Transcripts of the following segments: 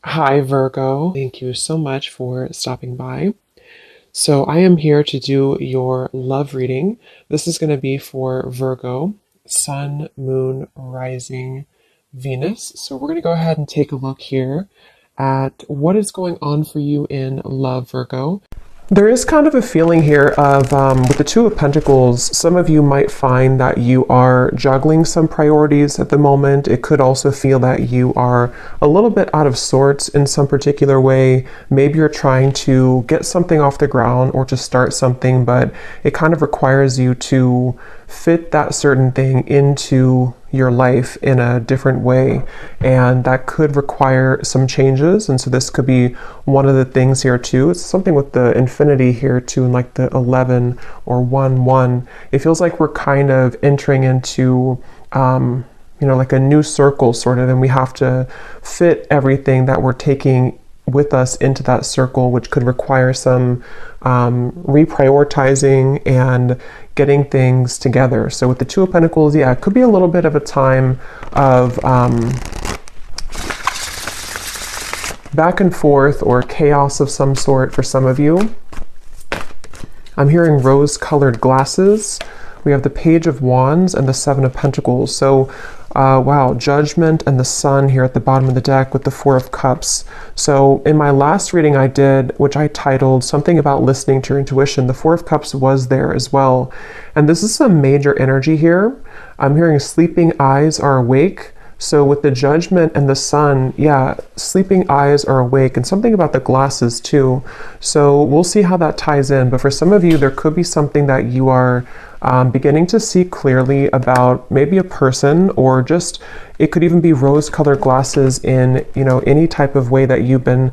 Hi, Virgo. Thank you so much for stopping by. So, I am here to do your love reading. This is going to be for Virgo, Sun, Moon, Rising, Venus. So, we're going to go ahead and take a look here at what is going on for you in love, Virgo. There is kind of a feeling here of, with the Two of Pentacles, some of you might find that you are juggling some priorities at the moment. It could also feel that you are a little bit out of sorts in some particular way. Maybe you're trying to get something off the ground or to start something, but it kind of requires you to fit that certain thing into your life in a different way, and that could require some changes. And so this could be one of the things here too. It's something with the infinity here too, and like the 11 or 1 1. It feels like we're kind of entering into like a new circle sort of, and we have to fit everything that we're taking with us into that circle, which could require some reprioritizing and getting things together. So with the Two of Pentacles, yeah, it could be a little bit of a time of back and forth or chaos of some sort for some of you. I'm hearing rose-colored glasses. We have the Page of Wands and the Seven of Pentacles. So, wow, Judgment and the Sun here at the bottom of the deck with the Four of Cups. So in my last reading I did, which I titled something about listening to your intuition, the Four of Cups was there as well. And this is some major energy here. I'm hearing sleeping eyes are awake. So with the Judgment and the Sun, yeah, sleeping eyes are awake, and something about the glasses too. So we'll see how that ties in. But for some of you, there could be something that you are beginning to see clearly about, maybe a person, or just it could even be rose-colored glasses in any type of way that you've been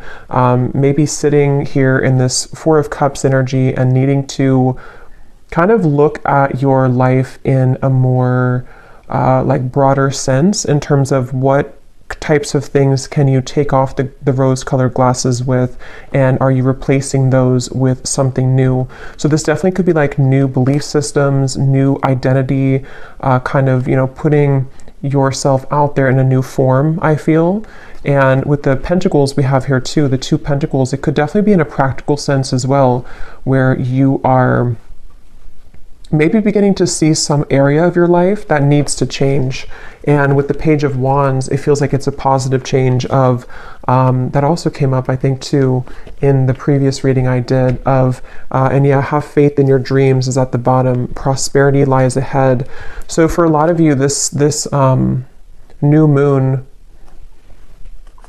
maybe sitting here in this Four of Cups energy and needing to kind of look at your life in a more broader sense in terms of what types of things can you take off the rose-colored glasses with, and are you replacing those with something new? So this definitely could be like new belief systems, new identity, putting yourself out there in a new form, I feel. And with the Pentacles we have here too, the Two Pentacles, it could definitely be in a practical sense as well, where you are maybe beginning to see some area of your life that needs to change. And with the Page of Wands, it feels like it's a positive change of, that also came up, I think, too, in the previous reading I did of, have faith in your dreams is at the bottom. Prosperity lies ahead. So for a lot of you, this new moon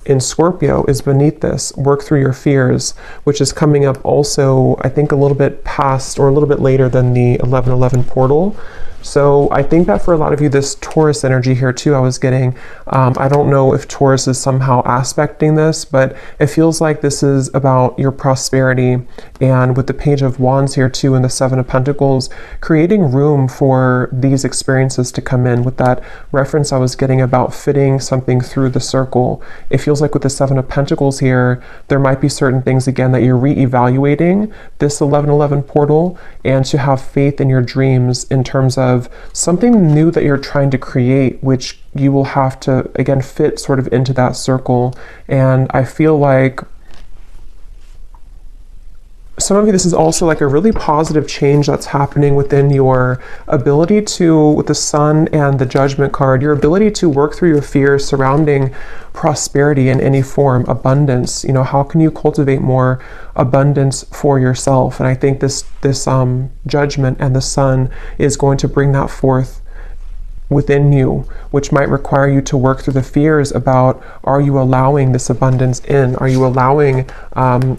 in Scorpio is beneath this. Work through your fears, which is coming up also, I think, a little bit past or a little bit later than the 1111 portal. So I think that for a lot of you, this Taurus energy here too, I was getting, I don't know if Taurus is somehow aspecting this, but it feels like this is about your prosperity. And with the Page of Wands here too, and the Seven of Pentacles, creating room for these experiences to come in. With that reference I was getting about fitting something through the circle, it feels like with the Seven of Pentacles here, there might be certain things again that you're re-evaluating this 1111 portal, and to have faith in your dreams in terms of something new that you're trying to create, which you will have to again fit sort of into that circle. And I feel like some of you, this is also like a really positive change that's happening within your ability to, with the Sun and the Judgment card, your ability to work through your fears surrounding prosperity in any form, abundance. How can you cultivate more abundance for yourself? And I think this Judgment and the Sun is going to bring that forth within you, which might require you to work through the fears about, are you allowing this abundance in? Are you allowing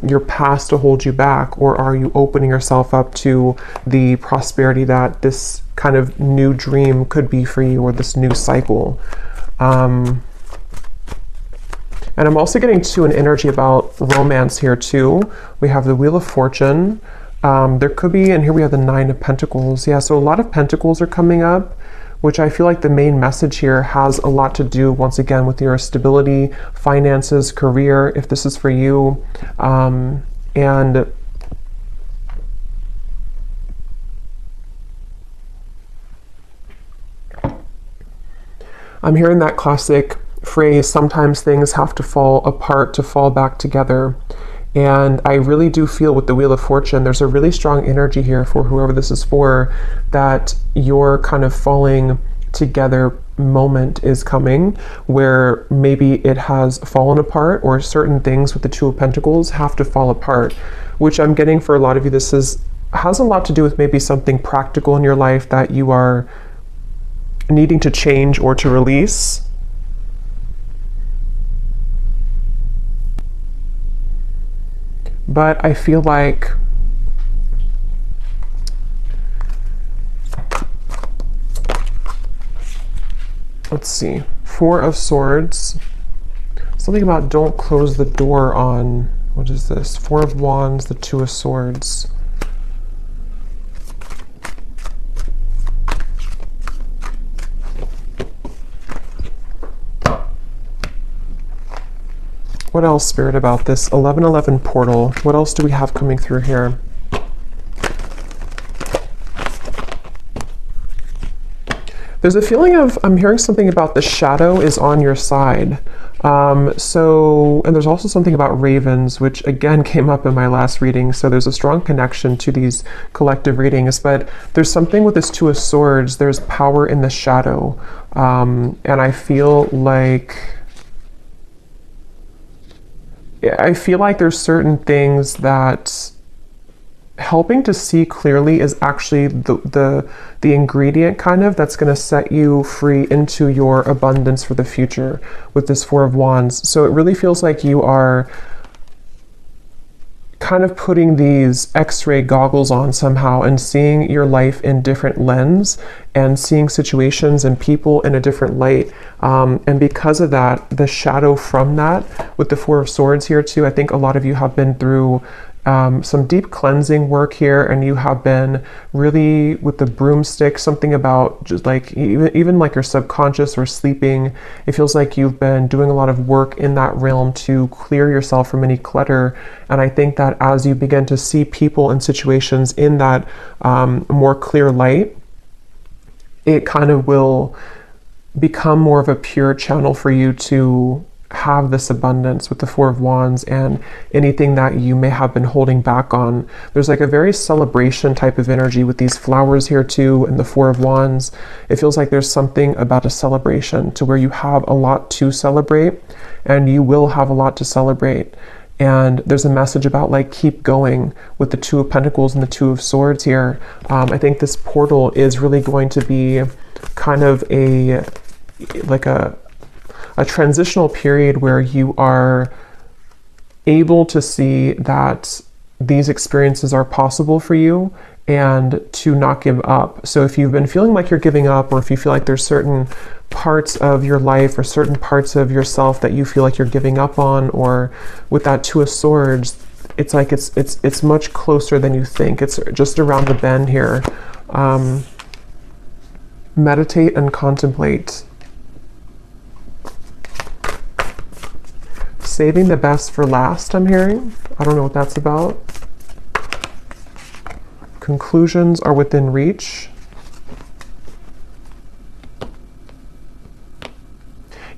your past to hold you back? Or are you opening yourself up to the prosperity that this kind of new dream could be for you, or this new cycle? And I'm also getting to an energy about romance here too. We have the Wheel of Fortune. There could be, and here we have the Nine of Pentacles. Yeah, so a lot of Pentacles are coming up, which I feel like the main message here has a lot to do, once again, with your stability, finances, career, if this is for you. And I'm hearing that classic phrase, sometimes things have to fall apart to fall back together. And I really do feel with the Wheel of Fortune, there's a really strong energy here for whoever this is for, that your kind of falling together moment is coming, where maybe it has fallen apart, or certain things with the Two of Pentacles have to fall apart, which I'm getting for a lot of you, this has a lot to do with maybe something practical in your life that you are needing to change or to release. But I feel like let's see, Four of Swords, something about don't close the door on, what is this? Four of Wands, the Two of Swords. What else, Spirit, about this 1111 portal? What else do we have coming through here? There's a feeling of, I'm hearing something about the shadow is on your side. And there's also something about ravens, which again came up in my last reading. So there's a strong connection to these collective readings, but there's something with this Two of Swords. There's power in the shadow. And I feel like there's certain things that helping to see clearly is actually the ingredient kind of that's going to set you free into your abundance for the future with this Four of Wands. So it really feels like you are kind of putting these X-ray goggles on somehow and seeing your life in different lens and seeing situations and people in a different light. And because of that, the shadow from that with the Four of Swords here too, I think a lot of you have been through some deep cleansing work here, and you have been really with the broomstick, something about just like even like your subconscious or sleeping. It feels like you've been doing a lot of work in that realm to clear yourself from any clutter. And I think that as you begin to see people and situations in that more clear light, it kind of will become more of a pure channel for you to have this abundance with the Four of Wands and anything that you may have been holding back on. There's like a very celebration type of energy with these flowers here too and the Four of Wands. It feels like there's something about a celebration to where you have a lot to celebrate, and you will have a lot to celebrate. And there's a message about like keep going with the Two of Pentacles and the Two of Swords here. I think this portal is really going to be kind of a transitional period where you are able to see that these experiences are possible for you and to not give up. So if you've been feeling like you're giving up, or if you feel like there's certain parts of your life or certain parts of yourself that you feel like you're giving up on, or with that Two of Swords, it's like it's much closer than you think. It's just around the bend here. Meditate and contemplate. Saving the best for last, I'm hearing. I don't know what that's about. Conclusions are within reach.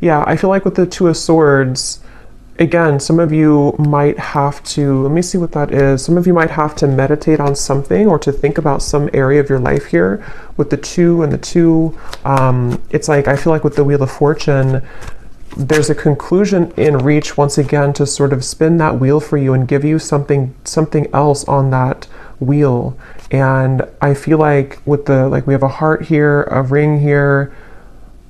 Yeah, I feel like with the Two of Swords, again, some of you might have to, let me see what that is. Some of you might have to meditate on something or to think about some area of your life here with the two and the two. It's like, I feel like with the Wheel of Fortune, there's a conclusion in reach once again to sort of spin that wheel for you and give you something else on that wheel. And I feel like with the, like we have a heart here, a ring here,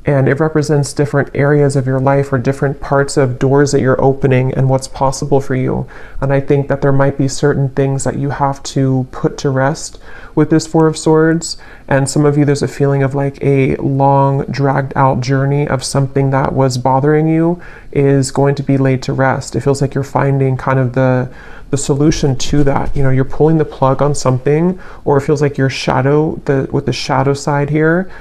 and it represents different areas of your life or different parts of doors that you're opening and what's possible for you. And I think that there might be certain things that you have to put to rest with this Four of Swords. And some of you, there's a feeling of like a long dragged out journey of something that was bothering you is going to be laid to rest. It feels like you're finding kind of the solution to that. You know, you're pulling the plug on something, or it feels like your shadow, with the shadow side here,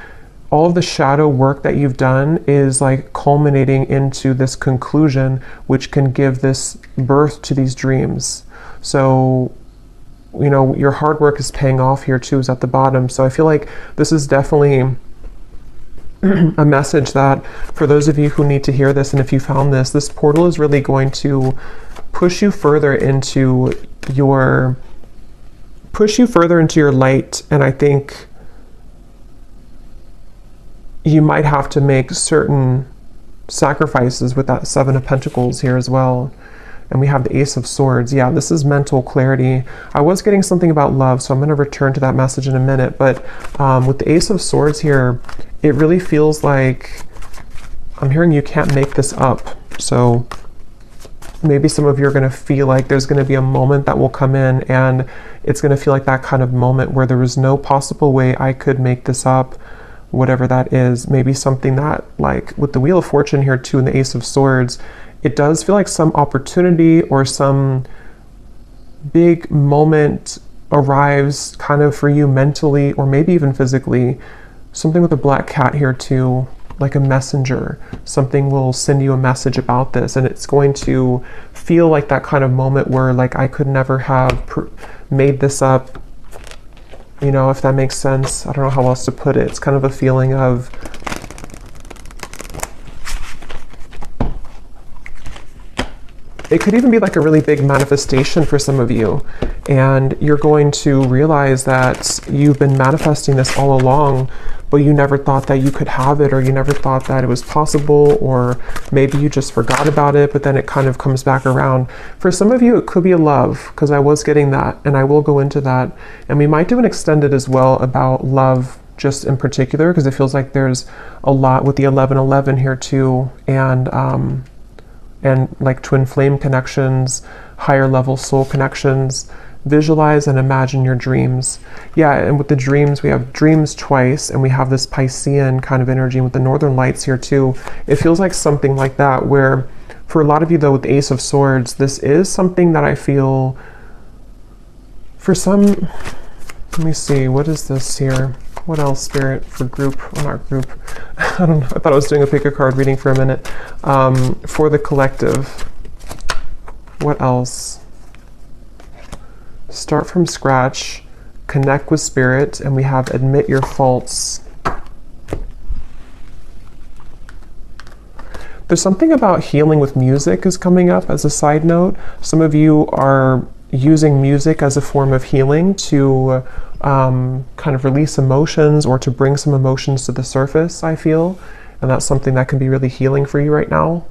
all of the shadow work that you've done is like culminating into this conclusion, which can give this birth to these dreams. So, you know, your hard work is paying off here too, is at the bottom. So I feel like this is definitely a message that for those of you who need to hear this, and if you found this, this portal is really going to push you further into your light. And I think you might have to make certain sacrifices with that Seven of Pentacles here as well. And we have the Ace of Swords. Yeah, this is mental clarity. I was getting something about love, so I'm going to return to that message in a minute. But with the Ace of Swords here, it really feels like I'm hearing you can't make this up. So maybe some of you are going to feel like there's going to be a moment that will come in, and it's going to feel like that kind of moment where there was no possible way I could make this up, whatever that is. Maybe something that, like with the Wheel of Fortune here too and the Ace of Swords, it does feel like some opportunity or some big moment arrives kind of for you mentally or maybe even physically. Something with a black cat here too, like a messenger. Something will send you a message about this, and it's going to feel like that kind of moment where like I could never have made this up. You know, if that makes sense. I don't know how else to put it. It's kind of a feeling of it could even be like a really big manifestation for some of you, and you're going to realize that you've been manifesting this all along, but you never thought that you could have it, or you never thought that it was possible, or maybe you just forgot about it, but then it kind of comes back around. For some of you, it could be a love, because I was getting that, and I will go into that. And we might do an extended as well about love, just in particular, because it feels like there's a lot with the 1111 here too, and like twin flame connections, higher level soul connections. Visualize and imagine your dreams. Yeah, and with the dreams, we have dreams twice, and we have this Piscean kind of energy with the northern lights here too. It feels like something like that, where for a lot of you though, with the Ace of Swords, this is something that I feel for some, let me see, what is this here? What else, Spirit, for group, or not group? I don't know, I thought I was doing a pick a card reading for a minute. For the collective, what else? Start from scratch, connect with Spirit, and we have admit your faults. There's something about healing with music is coming up as a side note. Some of you are using music as a form of healing to kind of release emotions or to bring some emotions to the surface, I feel. And that's something that can be really healing for you right now.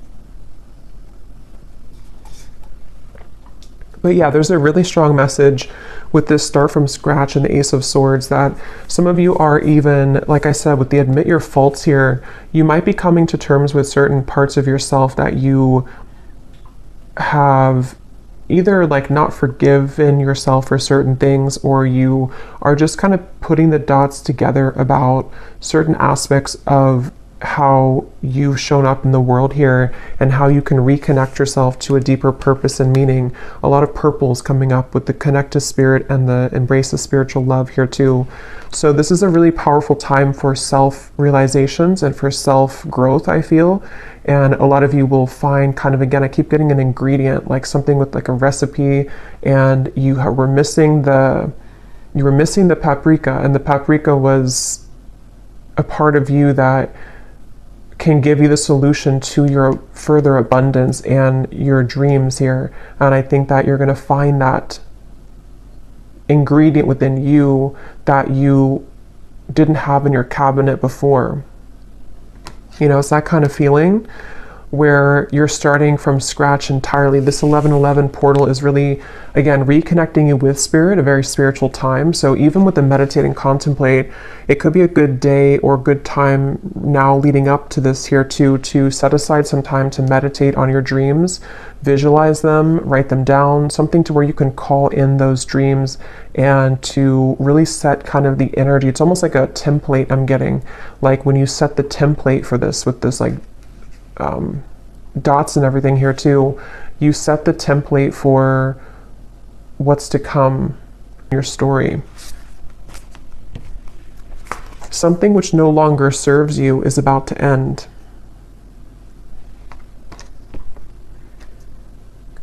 But yeah, there's a really strong message with this start from scratch and the Ace of Swords that some of you are even, like I said, with the admit your faults here, you might be coming to terms with certain parts of yourself that you have either like not forgiven yourself for certain things, or you are just kind of putting the dots together about certain aspects of how you've shown up in the world here and how you can reconnect yourself to a deeper purpose and meaning. A lot of purples coming up with the connect to Spirit and the embrace of spiritual love here too. So this is a really powerful time for self-realizations and for self-growth, I feel. And a lot of you will find kind of, again, I keep getting an ingredient, like something with like a recipe, and you were missing the paprika, and the paprika was a part of you that can give you the solution to your further abundance and your dreams here. And I think that you're going to find that ingredient within you that you didn't have in your cabinet before. You know, it's that kind of feeling where you're starting from scratch entirely. This 1111 portal is really, again, reconnecting you with Spirit, a very spiritual time. So even with the meditate and contemplate, it could be a good day or good time now leading up to this here too, to set aside some time to meditate on your dreams, visualize them, write them down, something to where you can call in those dreams and to really set kind of the energy. It's almost like a template I'm getting, like when you set the template for this with this like dots and everything here too, you set the template for what's to come in your story. Something which no longer serves you is about to end.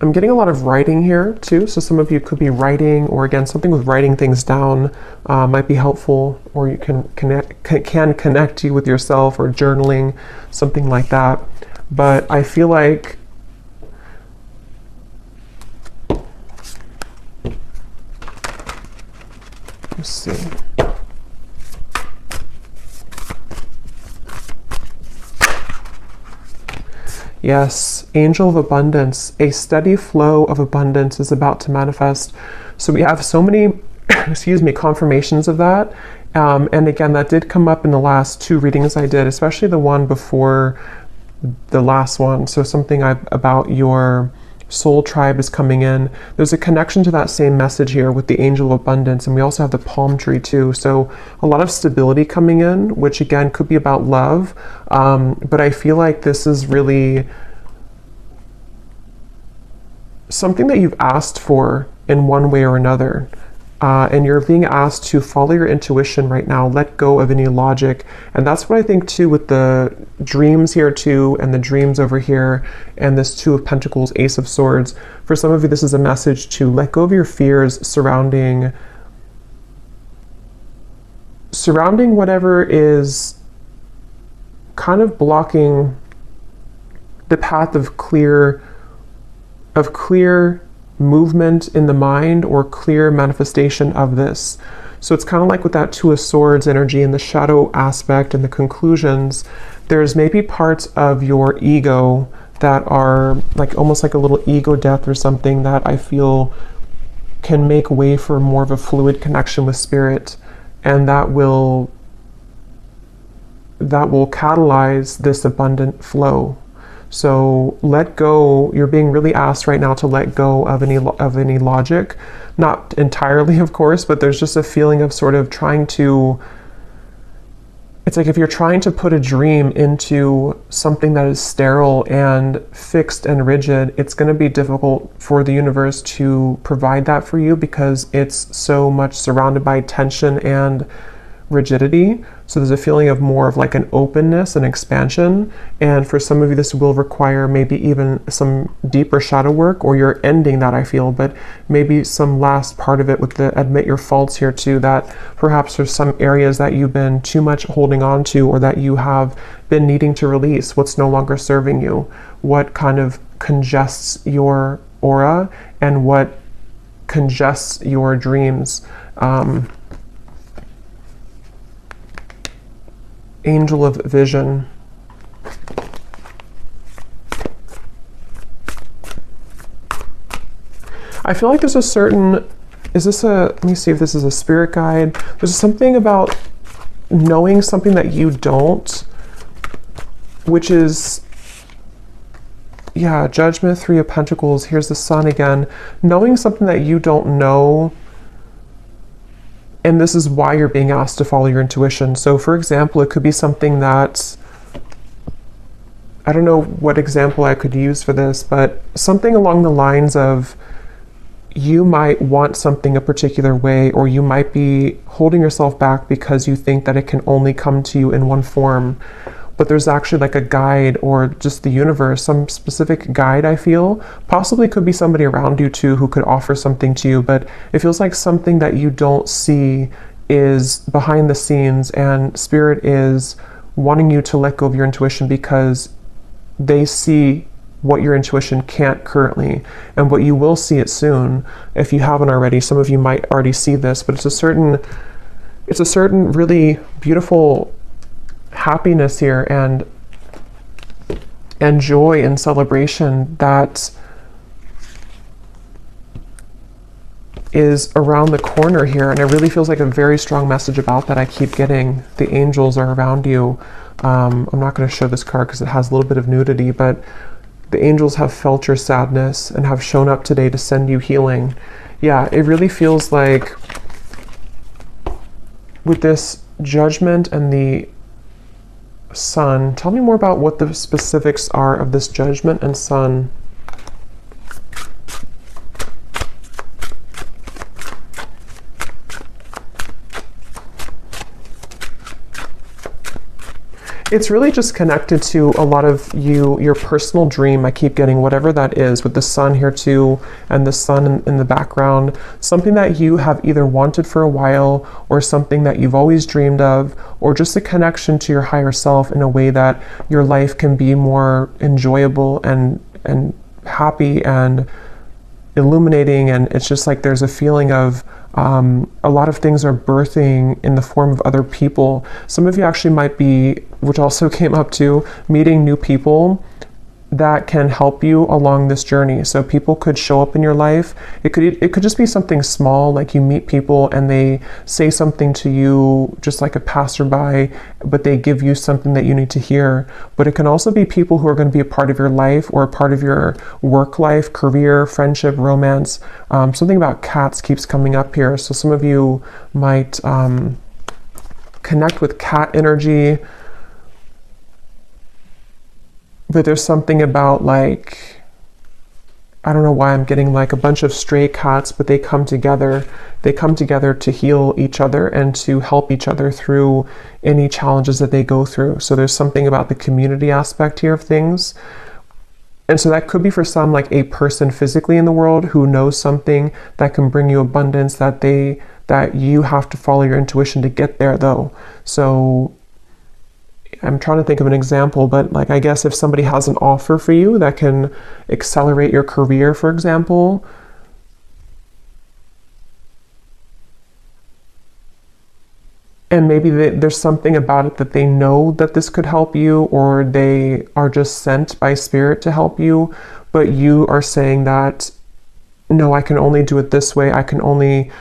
I'm getting a lot of writing here too, so some of you could be writing, or again, something with writing things down might be helpful, or you can connect you with yourself, or journaling, something like that. But I feel like let's see. Yes, angel of abundance, a steady flow of abundance is about to manifest. So we have so many, excuse me, confirmations of that. And again, that did come up in the last 2 readings I did, especially the one before the last one. So something about your soul tribe is coming in. There's a connection to that same message here with the angel of abundance, and we also have the palm tree too. So a lot of stability coming in, which again could be about love, but I feel like this is really something that you've asked for in one way or another. And you're being asked to follow your intuition right now, let go of any logic. And that's what I think too with the dreams here too, and the dreams over here, and this 2 of Pentacles, Ace of Swords. For some of you, this is a message to let go of your fears surrounding whatever is kind of blocking the path of clear movement in the mind, or clear manifestation of this. So it's kind of like with that 2 of Swords energy and the shadow aspect and the conclusions, there's maybe parts of your ego that are like almost like a little ego death or something that I feel can make way for more of a fluid connection with spirit, and that will catalyze this abundant flow. So let go. You're being really asked right now to let go of any logic, not entirely, of course, but there's just a feeling of sort of trying to, it's like if you're trying to put a dream into something that is sterile and fixed and rigid, it's going to be difficult for the universe to provide that for you, because it's so much surrounded by tension and rigidity. So there's a feeling of more of like an openness and expansion. And for some of you, this will require maybe even some deeper shadow work, or you're ending that, I feel, but maybe some last part of it with the admit your faults here too, that perhaps there's some areas that you've been too much holding on to, or that you have been needing to release, what's no longer serving you, what kind of congests your aura, and what congests your dreams. Angel of vision. I feel like there's a certain, let me see if this is a spirit guide. There's something about knowing something that you don't, which is, yeah, Judgment, 3 of Pentacles. Here's the Sun again. Knowing something that you don't know, and this is why you're being asked to follow your intuition. So for example, it could be something that, I don't know what example I could use for this, but something along the lines of, you might want something a particular way, or you might be holding yourself back because you think that it can only come to you in one form. But there's actually like a guide, or just the universe, some specific guide, I feel. Possibly could be somebody around you too who could offer something to you, but it feels like something that you don't see is behind the scenes, and spirit is wanting you to let go of your intuition because they see what your intuition can't currently, and what you will see it soon if you haven't already. Some of you might already see this, but it's a certain really beautiful happiness here and joy and celebration that is around the corner here. And it really feels like a very strong message about that I keep getting. The angels are around you. I'm not going to show this card because it has a little bit of nudity, but the angels have felt your sadness and have shown up today to send you healing. Yeah, it really feels like with this Judgment and the Sun. Tell me more about what the specifics are of this Judgment and Sun. It's really just connected to a lot of your personal dream. I keep getting whatever that is with the sun here too, and the sun in the background. Something that you have either wanted for a while, or something that you've always dreamed of, or just a connection to your higher self in a way that your life can be more enjoyable and happy and illuminating. And it's just like there's a feeling of a lot of things are birthing in the form of other people. Some of you actually might be, which also came up too, meeting new people that can help you along this journey. So people could show up in your life. It could just be something small, like you meet people and they say something to you just like a passerby, but they give you something that you need to hear. But it can also be people who are going to be a part of your life or a part of your work life, career, friendship, romance. Something about cats keeps coming up here. So some of you might connect with cat energy. But there's something about, like, I don't know why I'm getting like a bunch of stray cats, but they come together. They come together to heal each other and to help each other through any challenges that they go through. So there's something about the community aspect here of things. And so that could be for some like a person physically in the world who knows something that can bring you abundance, that you have to follow your intuition to get there though. So I'm trying to think of an example, but like, I guess if somebody has an offer for you that can accelerate your career, for example, and maybe there's something about it that they know that this could help you, or they are just sent by spirit to help you, but you are saying that, no, I can only do it this way. I can only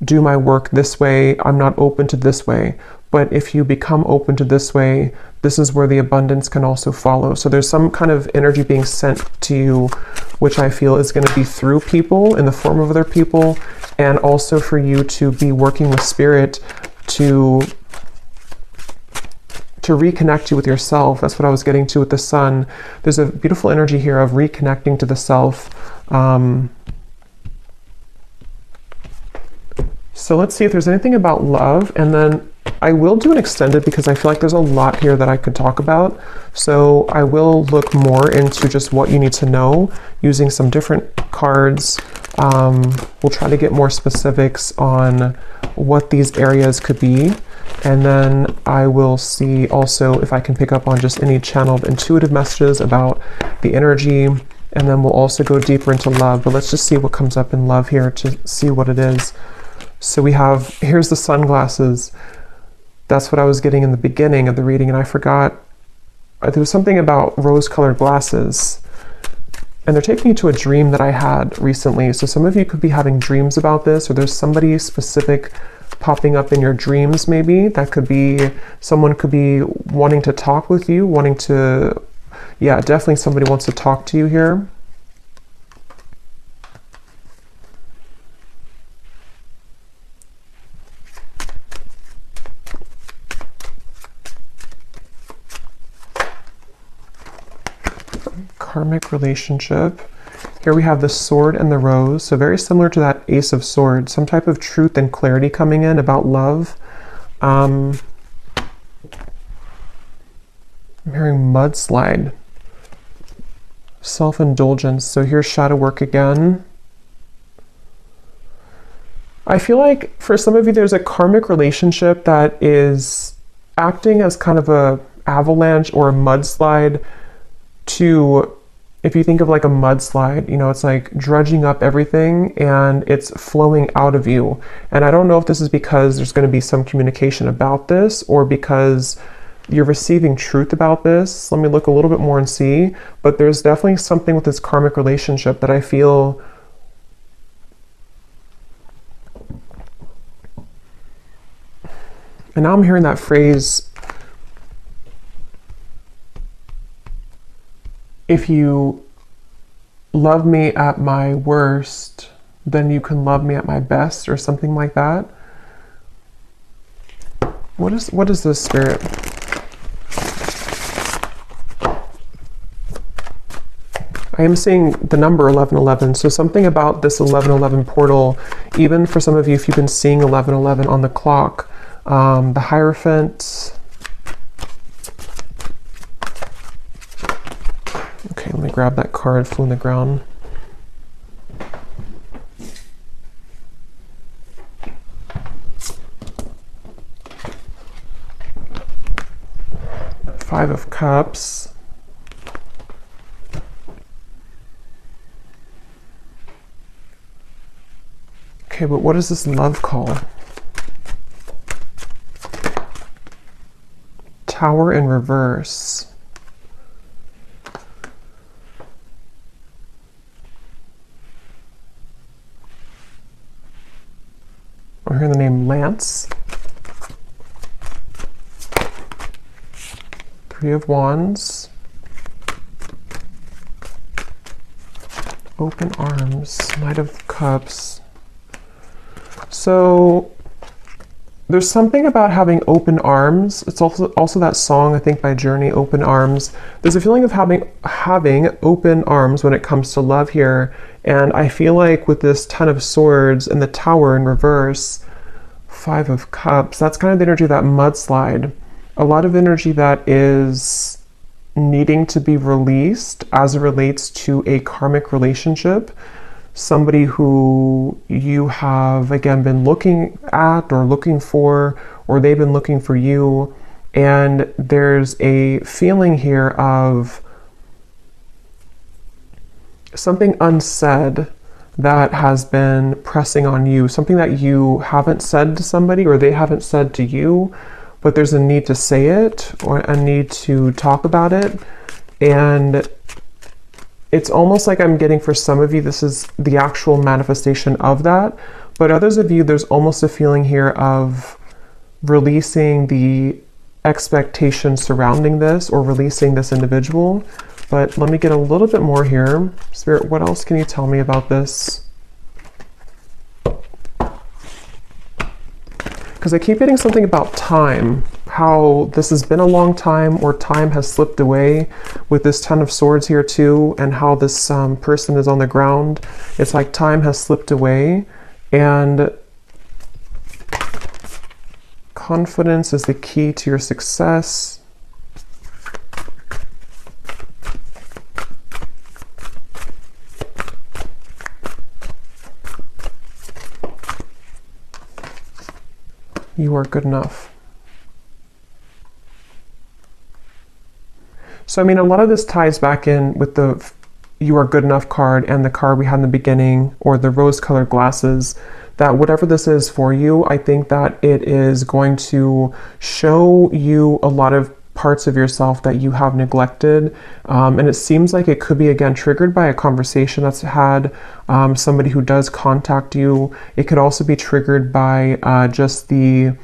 do my work this way. I'm not open to this way. But if you become open to this way, this is where the abundance can also follow. So there's some kind of energy being sent to you, which I feel is going to be through people in the form of other people, and also for you to be working with spirit to reconnect you with yourself. That's what I was getting to with the sun. There's a beautiful energy here of reconnecting to the self. So let's see if there's anything about love, and then I will do an extended because I feel like there's a lot here that I could talk about. So I will look more into just what you need to know using some different cards. We'll try to get more specifics on what these areas could be. And then I will see also if I can pick up on just any channeled intuitive messages about the energy. And then we'll also go deeper into love. But let's just see what comes up in love here to see what it is. So we have, here's the sunglasses. That's what I was getting in the beginning of the reading, and I forgot. There was something about rose-colored glasses. And they're taking you to a dream that I had recently. So some of you could be having dreams about this, or there's somebody specific popping up in your dreams maybe. That could be, someone could be wanting to talk with you, yeah, definitely somebody wants to talk to you here. Karmic relationship. Here we have the sword and the rose. So very similar to that ace of swords, some type of truth and clarity coming in about love. I'm hearing mudslide, self-indulgence. So here's shadow work again. I feel like for some of you, there's a karmic relationship that is acting as kind of a avalanche or a mudslide to, if you think of like a mudslide, you know, it's like dredging up everything and it's flowing out of you. And I don't know if this is because there's going to be some communication about this or because you're receiving truth about this. Let me look a little bit more and see. But there's definitely something with this karmic relationship that I feel and now I'm hearing that phrase, if you love me at my worst, then you can love me at my best, or something like that. What is this, Spirit? I am seeing the number 1111, so something about this 1111 portal, even for some of you, if you've been seeing 1111 on the clock, the Hierophant, let me grab that card, Flew in the Ground. Five of Cups. Okay, but what does this love call? Tower in reverse. I'm hearing the name Lance. Three of Wands. Open Arms. Knight of Cups. So there's something about having open arms. It's also that song, I think, by Journey, Open Arms. There's a feeling of having open arms when it comes to love here. And I feel like with this Ten of Swords and the Tower in reverse, Five of Cups, that's kind of the energy of that mudslide. A lot of energy that is needing to be released as it relates to a karmic relationship. Somebody who you have, again, been looking at or looking for, or they've been looking for you. And there's a feeling here of something unsaid that has been pressing on you, something that you haven't said to somebody or they haven't said to you, but there's a need to say it or a need to talk about it. And it's almost like I'm getting, for some of you, this is the actual manifestation of that. But others of you, there's almost a feeling here of releasing the expectation surrounding this or releasing this individual. But let me get a little bit more here. Spirit, what else can you tell me about this? Because I keep getting something about time, how this has been a long time or time has slipped away with this Ten of Swords here too, and how this person is on the ground. It's like time has slipped away, and confidence is the key to your success. You are good enough. So, I mean, a lot of this ties back in with the You Are Good Enough card and the card we had in the beginning, or the rose-colored glasses, that whatever this is for you, I think that it is going to show you a lot of parts of yourself that you have neglected. And it seems like it could be, again, triggered by a conversation that's had, somebody who does contact you. It could also be triggered by just the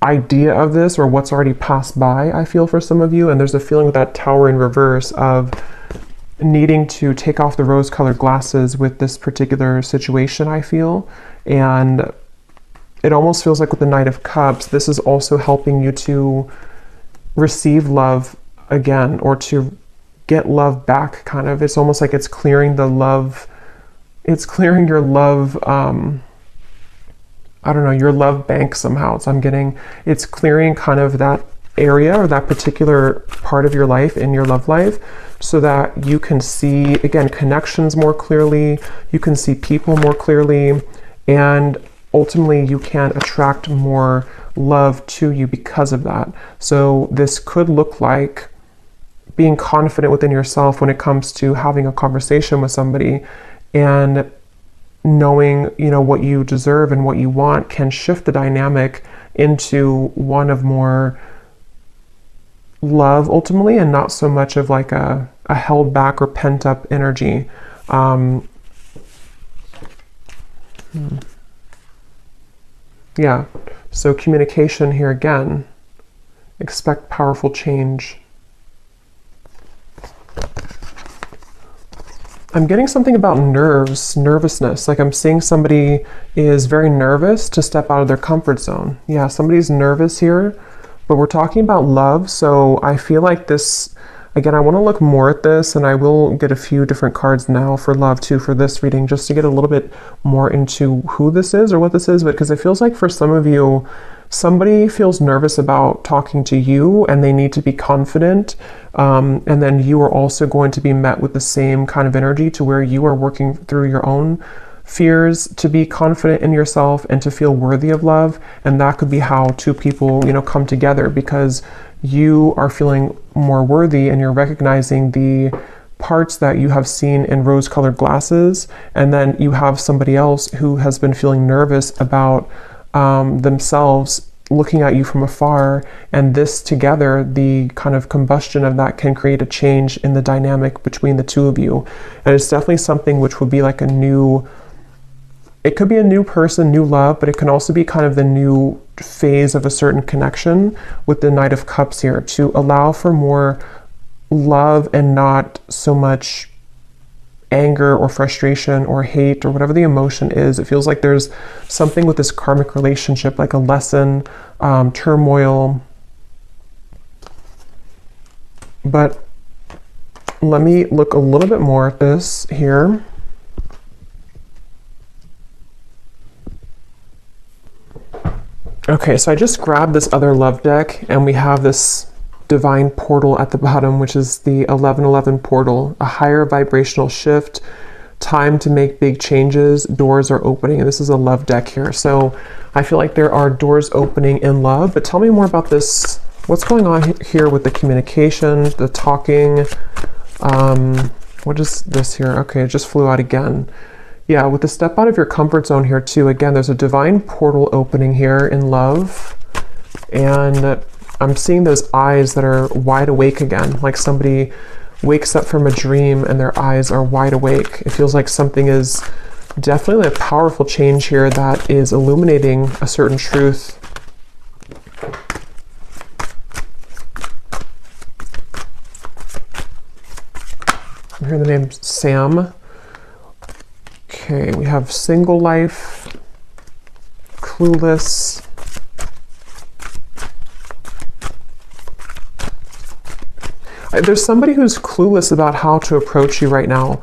idea of this or what's already passed by, I feel, for some of you. And there's a feeling with that Tower in reverse of needing to take off the rose-colored glasses with this particular situation, I feel. And it almost feels like with the Knight of Cups, this is also helping you to receive love again, or to get love back, kind of. It's almost like it's clearing the love, it's clearing your love, I don't know, your love bank somehow. So I'm getting, it's clearing kind of that area or that particular part of your life in your love life, so that you can see, again, connections more clearly, you can see people more clearly, and ultimately you can attract more love to you because of that. So this could look like being confident within yourself when it comes to having a conversation with somebody, and knowing, you know, what you deserve and what you want can shift the dynamic into one of more love ultimately, and not so much of like a held back or pent up energy. Yeah, so communication here again. Expect powerful change. I'm getting something about nervousness. Like I'm seeing somebody is very nervous to step out of their comfort zone. Yeah, somebody's nervous here, but we're talking about love. So I feel like this Again, I want to look more at this, and I will get a few different cards now for love too for this reading, just to get a little bit more into who this is or what this is. But because it feels like for some of you, somebody feels nervous about talking to you and they need to be confident. And then you are also going to be met with the same kind of energy to where you are working through your own fears to be confident in yourself and to feel worthy of love. And that could be how two people, come together, because you are feeling more worthy and you're recognizing the parts that you have seen in rose-colored glasses, and then you have somebody else who has been feeling nervous about themselves looking at you from afar, and this together, the kind of combustion of that can create a change in the dynamic between the two of you. And it's definitely something which would be like it could be a new person, new love, but it can also be kind of the new phase of a certain connection with the Knight of Cups here, to allow for more love and not so much anger or frustration or hate or whatever the emotion is. It feels like there's something with this karmic relationship, like a lesson, turmoil. But let me look a little bit more at this here. Okay, so I just grabbed this other love deck, and we have this divine portal at the bottom, which is the 1111 portal, a higher vibrational shift, time to make big changes, doors are opening. And this is a love deck here. So I feel like there are doors opening in love, but tell me more about this. What's going on here with the communication, the talking? What is this here? Okay, it just flew out again. Yeah, with the step out of your comfort zone here too. Again, there's a divine portal opening here in love. And I'm seeing those eyes that are wide awake again, like somebody wakes up from a dream and their eyes are wide awake. It feels like something is definitely a powerful change here that is illuminating a certain truth. I'm hearing the name Sam. Okay, we have single life, clueless. There's somebody who's clueless about how to approach you right now.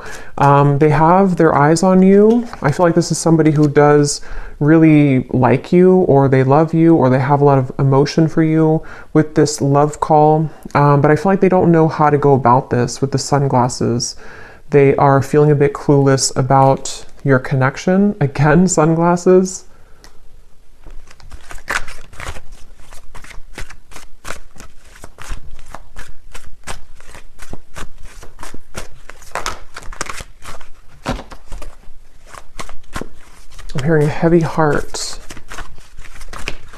They have their eyes on you. I feel like this is somebody who does really like you, or they love you, or they have a lot of emotion for you with this love call. But I feel like they don't know how to go about this with the sunglasses. They are feeling a bit clueless about your connection. Again, sunglasses. I'm hearing a heavy heart.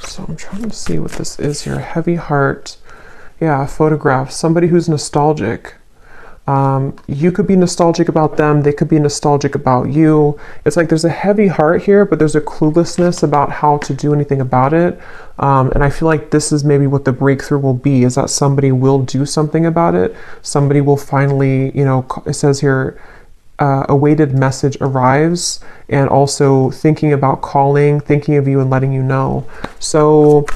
So I'm trying to see what this is here. Heavy heart. Yeah, photograph. Somebody who's nostalgic. You could be nostalgic about them. They could be nostalgic about you. It's like there's a heavy heart here, but there's a cluelessness about how to do anything about it. And I feel like this is maybe what the breakthrough will be, is that somebody will do something about it. Somebody will finally, it says here, a weighted message arrives, and also thinking about calling, thinking of you and letting you know. So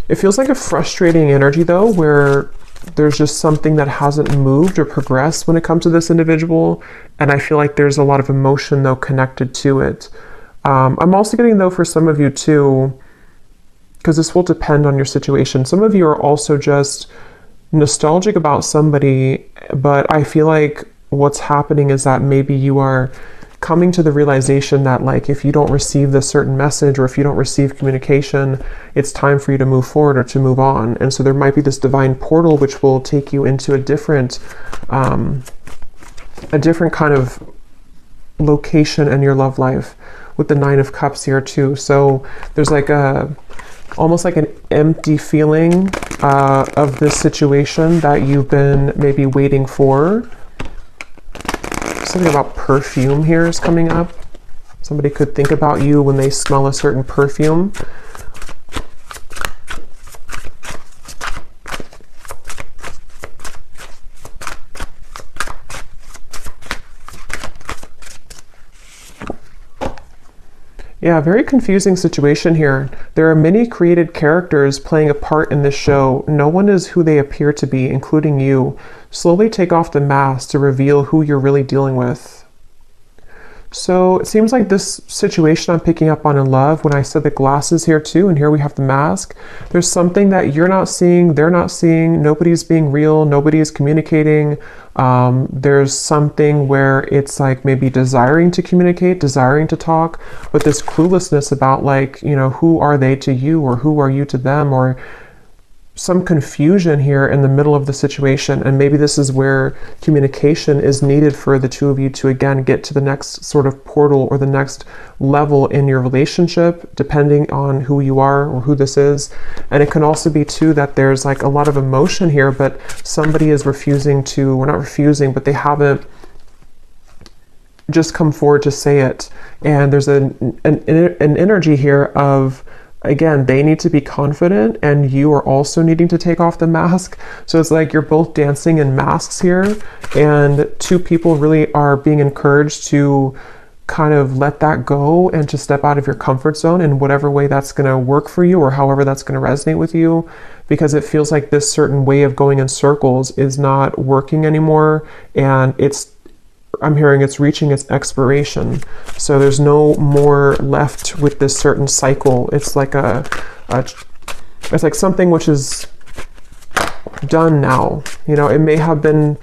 it feels like a frustrating energy though, where there's just something that hasn't moved or progressed when it comes to this individual. And I feel like there's a lot of emotion though connected to it. I'm also getting though for some of you too, because this will depend on your situation. Some of you are also just nostalgic about somebody, but I feel like what's happening is that maybe you are coming to the realization that, like, if you don't receive this certain message, or if you don't receive communication, it's time for you to move forward or to move on. And so there might be this divine portal which will take you into a different kind of location in your love life, with the Nine of Cups here too. So there's like almost like an empty feeling of this situation that you've been maybe waiting for. Something about perfume here is coming up. Somebody could think about you when they smell a certain perfume. Yeah, very confusing situation here. There are many created characters playing a part in this show. No one is who they appear to be, including you. Slowly take off the mask to reveal who you're really dealing with. So it seems like this situation I'm picking up on in love, when I said the glasses here too, and here we have the mask, there's something that you're not seeing, they're not seeing, nobody's being real, nobody is communicating. There's something where it's like maybe desiring to communicate, desiring to talk, but this cluelessness about like, you know, who are they to you or who are you to them, or some confusion here in the middle of the situation. And maybe this is where communication is needed for the two of you to again get to the next sort of portal or the next level in your relationship, depending on who you are or who this is. And it can also be too that there's like a lot of emotion here, but somebody is refusing to, or not refusing, but they haven't just come forward to say it. And there's an energy here of, again, they need to be confident and you are also needing to take off the mask. So it's like you're both dancing in masks here, and two people really are being encouraged to kind of let that go and to step out of your comfort zone in whatever way that's going to work for you or however that's going to resonate with you, because it feels like this certain way of going in circles is not working anymore, and I'm hearing it's reaching its expiration. So there's no more left with this certain cycle. It's like it's like something which is done now. You know, it may have been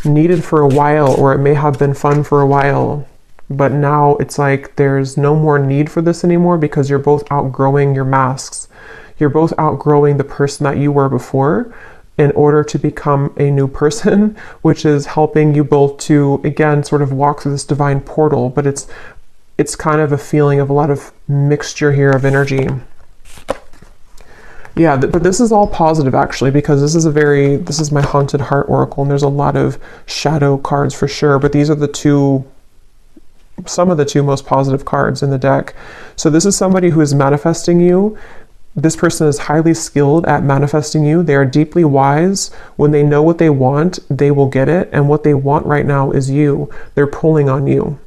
needed for a while, or it may have been fun for a while, but now it's like there's no more need for this anymore because you're both outgrowing your masks. You're both outgrowing the person that you were before, in order to become a new person, which is helping you both to, again, sort of walk through this divine portal. But it's kind of a feeling of a lot of mixture here of energy. Yeah, but this is all positive actually, because this is my Haunted Heart Oracle, and there's a lot of shadow cards for sure, but these are some of the two most positive cards in the deck. So this is somebody who is manifesting you. This person is highly skilled at manifesting you. They are deeply wise. When they know what they want, they will get it. And what they want right now is you. They're pulling on you.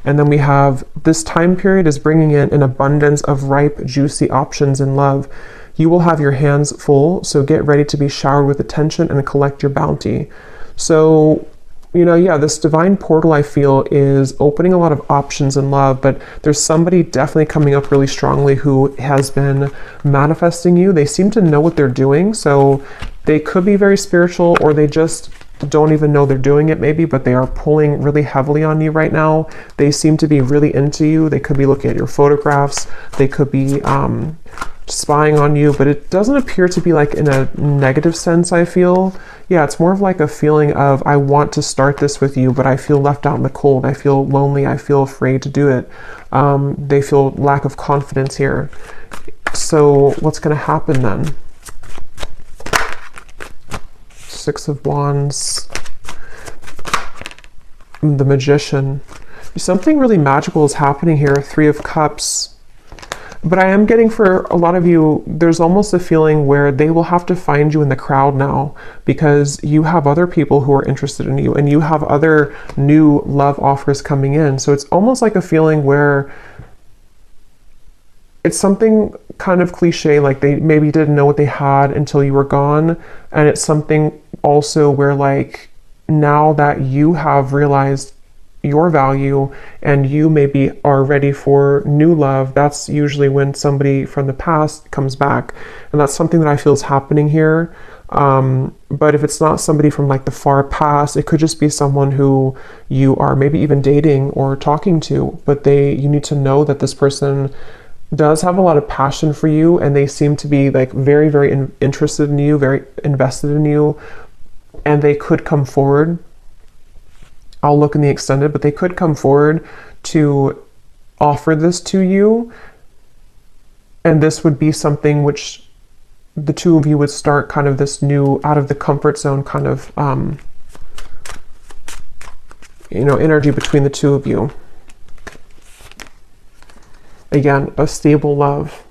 And then we have this time period is bringing in an abundance of ripe, juicy options in love. You will have your hands full, so get ready to be showered with attention and collect your bounty. So, you know, yeah, this divine portal I feel is opening a lot of options in love, but there's somebody definitely coming up really strongly who has been manifesting you. They seem to know what they're doing, so they could be very spiritual, or they just don't even know they're doing it maybe, but they are pulling really heavily on you right now. They seem to be really into you. They could be looking at your photographs. They could be spying on you, but it doesn't appear to be like in a negative sense, I feel. Yeah, it's more of like a feeling of, I want to start this with you, but I feel left out in the cold. I feel lonely. I feel afraid to do it. They feel lack of confidence here. So what's going to happen then? Six of Wands, the Magician. Something really magical is happening here. Three of Cups. But I am getting, for a lot of you, there's almost a feeling where they will have to find you in the crowd now, because you have other people who are interested in you and you have other new love offers coming in. So it's almost like a feeling where it's something kind of cliche, like they maybe didn't know what they had until you were gone. And it's something also where, like, now that you have realized your value and you maybe are ready for new love, that's usually when somebody from the past comes back. And that's something that I feel is happening here. But if it's not somebody from like the far past, it could just be someone who you are maybe even dating or talking to, but you need to know that this person does have a lot of passion for you, and they seem to be like very, very interested in you, very invested in you, and they could come forward. I'll look in the extended, but they could come forward to offer this to you. And this would be something which the two of you would start kind of this new, out of the comfort zone kind of, energy between the two of you. Again, a stable love.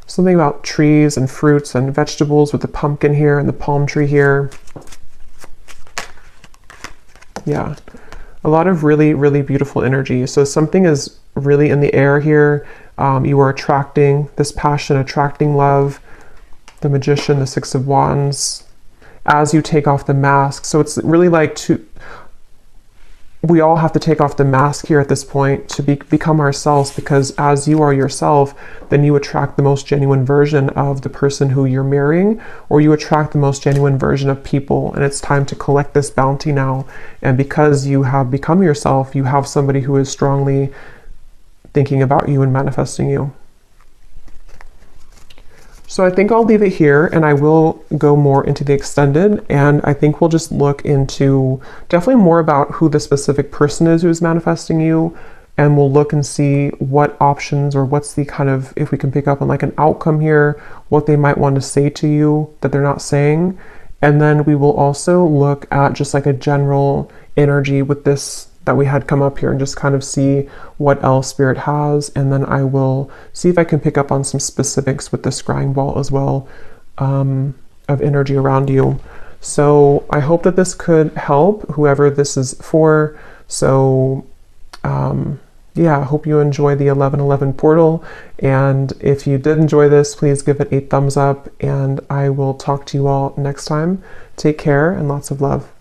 Something about trees and fruits and vegetables with the pumpkin here and the palm tree here. Yeah, A lot of really, really beautiful energy. So something is really in the air here. You are attracting this passion, attracting love. The Magician, the Six of Wands, as you take off the mask. So it's really like we all have to take off the mask here at this point to become ourselves, because as you are yourself, then you attract the most genuine version of the person who you're marrying, or you attract the most genuine version of people. And it's time to collect this bounty now. And because you have become yourself, you have somebody who is strongly thinking about you and manifesting you. So I think I'll leave it here, and I will go more into the extended, and I think we'll just look into definitely more about who the specific person is who's manifesting you, and we'll look and see what options, or what's the kind of, if we can pick up on like an outcome here, what they might want to say to you that they're not saying. And then we will also look at just like a general energy with this that we had come up here, and just kind of see what else Spirit has. And then I will see if I can pick up on some specifics with the scrying ball as well, of energy around you. So I hope that this could help whoever this is for. So yeah, I hope you enjoy the 1111 portal. And if you did enjoy this, please give it a thumbs up, and I will talk to you all next time. Take care and lots of love.